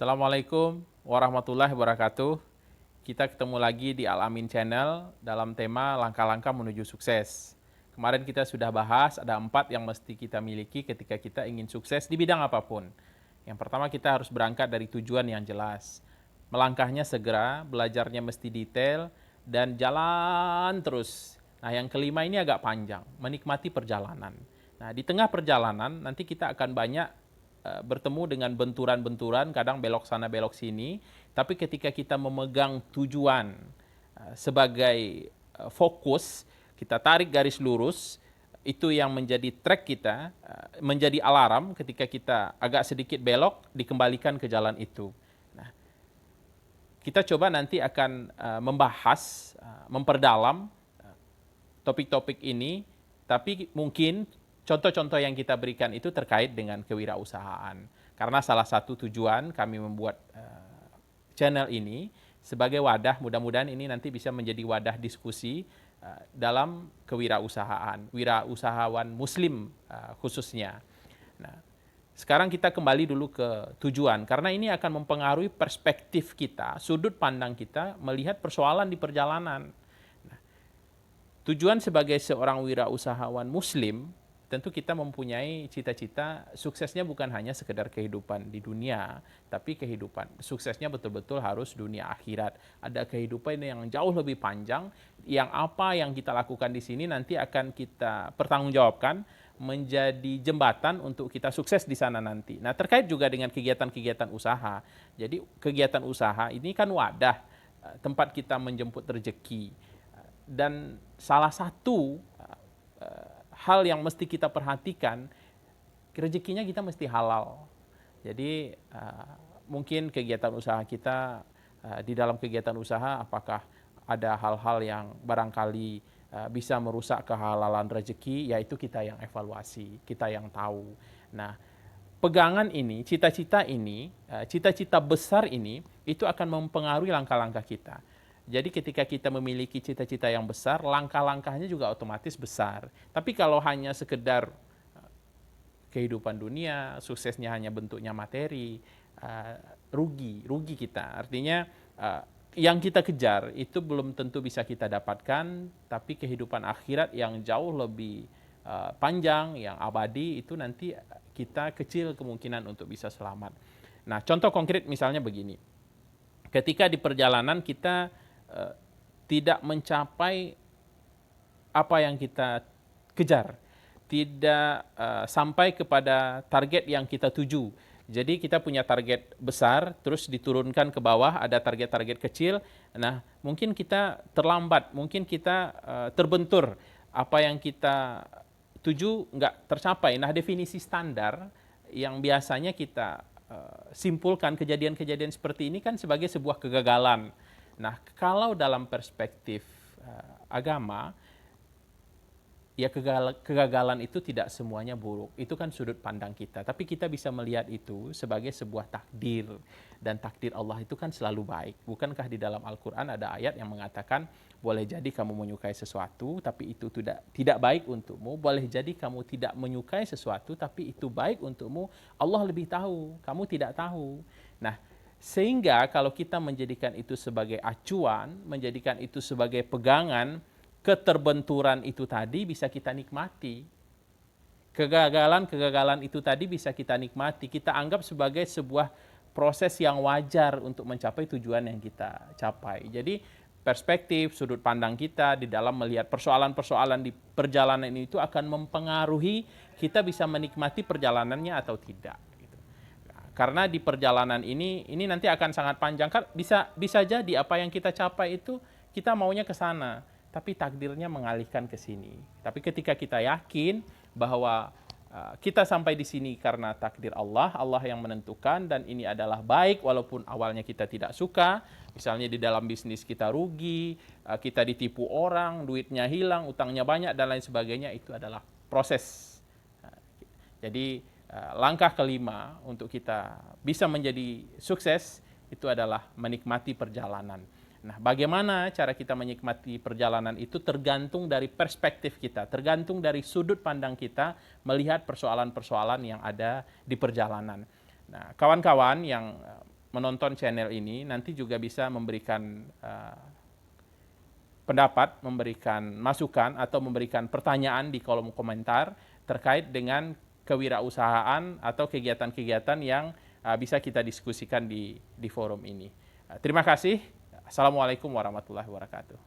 Assalamualaikum warahmatullahi wabarakatuh. Kita ketemu lagi di Al-Amin Channel dalam tema langkah-langkah menuju sukses. Kemarin kita sudah bahas ada 4 yang mesti kita miliki ketika kita ingin sukses di bidang apapun. Yang pertama, kita harus berangkat dari tujuan yang jelas. Melangkahnya segera, belajarnya mesti detail, dan jalan terus. Nah, yang kelima ini agak panjang, menikmati perjalanan. Nah, di tengah perjalanan nanti kita akan banyak bertemu dengan benturan-benturan, kadang belok sana belok sini, tapi ketika kita memegang tujuan sebagai fokus, kita tarik garis lurus, itu yang menjadi track kita, menjadi alarm ketika kita agak sedikit belok, dikembalikan ke jalan itu. Nah, kita coba nanti akan membahas, memperdalam topik-topik ini, tapi mungkin contoh-contoh yang kita berikan itu terkait dengan kewirausahaan. Karena salah satu tujuan kami membuat channel ini sebagai wadah, mudah-mudahan ini nanti bisa menjadi wadah diskusi dalam kewirausahaan, wirausahawan muslim khususnya. Nah, sekarang kita kembali dulu ke tujuan, karena ini akan mempengaruhi perspektif kita, sudut pandang kita melihat persoalan di perjalanan. Nah, tujuan sebagai seorang wirausahawan muslim, tentu kita mempunyai cita-cita suksesnya bukan hanya sekedar kehidupan di dunia, tapi kehidupan suksesnya betul-betul harus dunia akhirat. Ada kehidupan yang jauh lebih panjang, yang apa yang kita lakukan di sini nanti akan kita pertanggungjawabkan menjadi jembatan untuk kita sukses di sana nanti. Nah, terkait juga dengan kegiatan-kegiatan usaha. Jadi kegiatan usaha ini kan wadah, tempat kita menjemput rezeki. Dan salah satu hal yang mesti kita perhatikan, rezekinya kita mesti halal. Jadi mungkin kegiatan usaha kita, di dalam kegiatan usaha apakah ada hal-hal yang barangkali bisa merusak kehalalan rezeki, yaitu kita yang evaluasi, kita yang tahu. Nah, pegangan ini, cita-cita ini, cita-cita besar ini, itu akan mempengaruhi langkah-langkah kita. Jadi ketika kita memiliki cita-cita yang besar, langkah-langkahnya juga otomatis besar. Tapi kalau hanya sekedar kehidupan dunia, suksesnya hanya bentuknya materi, rugi kita. Artinya yang kita kejar itu belum tentu bisa kita dapatkan, tapi kehidupan akhirat yang jauh lebih panjang, yang abadi, itu nanti kita kecil kemungkinan untuk bisa selamat. Nah, contoh konkret misalnya begini. Ketika di perjalanan kita tidak mencapai apa yang kita kejar, tidak sampai kepada target yang kita tuju. Jadi kita punya target besar, terus diturunkan ke bawah, ada target-target kecil. Nah, mungkin kita terlambat, mungkin kita terbentur, apa yang kita tuju nggak tercapai. Nah, definisi standar yang biasanya kita simpulkan kejadian-kejadian seperti ini kan sebagai sebuah kegagalan. Nah, kalau dalam perspektif agama, ya kegagalan itu tidak semuanya buruk. Itu kan sudut pandang kita. Tapi kita bisa melihat itu sebagai sebuah takdir. Dan takdir Allah itu kan selalu baik. Bukankah di dalam Al-Quran ada ayat yang mengatakan, boleh jadi kamu menyukai sesuatu, tapi itu tidak baik untukmu. Boleh jadi kamu tidak menyukai sesuatu, tapi itu baik untukmu. Allah lebih tahu, kamu tidak tahu. Nah, sehingga kalau kita menjadikan itu sebagai acuan, menjadikan itu sebagai pegangan, keterbenturan itu tadi bisa kita nikmati. Kegagalan itu tadi bisa kita nikmati. Kita anggap sebagai sebuah proses yang wajar untuk mencapai tujuan yang kita capai. Jadi perspektif, sudut pandang kita di dalam melihat persoalan-persoalan di perjalanan itu akan mempengaruhi kita bisa menikmati perjalanannya atau tidak. Karena di perjalanan ini nanti akan sangat panjang. Bisa jadi apa yang kita capai itu kita maunya ke sana, tapi takdirnya mengalihkan ke sini. Tapi ketika kita yakin bahwa kita sampai di sini karena takdir Allah, Allah yang menentukan, dan ini adalah baik walaupun awalnya kita tidak suka. Misalnya di dalam bisnis kita rugi, kita ditipu orang, duitnya hilang, utangnya banyak, dan lain sebagainya, itu adalah proses. Jadi langkah kelima untuk kita bisa menjadi sukses itu adalah menikmati perjalanan. Nah, bagaimana cara kita menikmati perjalanan itu tergantung dari perspektif kita, tergantung dari sudut pandang kita melihat persoalan-persoalan yang ada di perjalanan. Nah, kawan-kawan yang menonton channel ini nanti juga bisa memberikan pendapat, memberikan masukan, atau memberikan pertanyaan di kolom komentar terkait dengan kewirausahaan atau kegiatan-kegiatan yang bisa kita diskusikan di forum ini. Terima kasih. Assalamualaikum warahmatullahi wabarakatuh.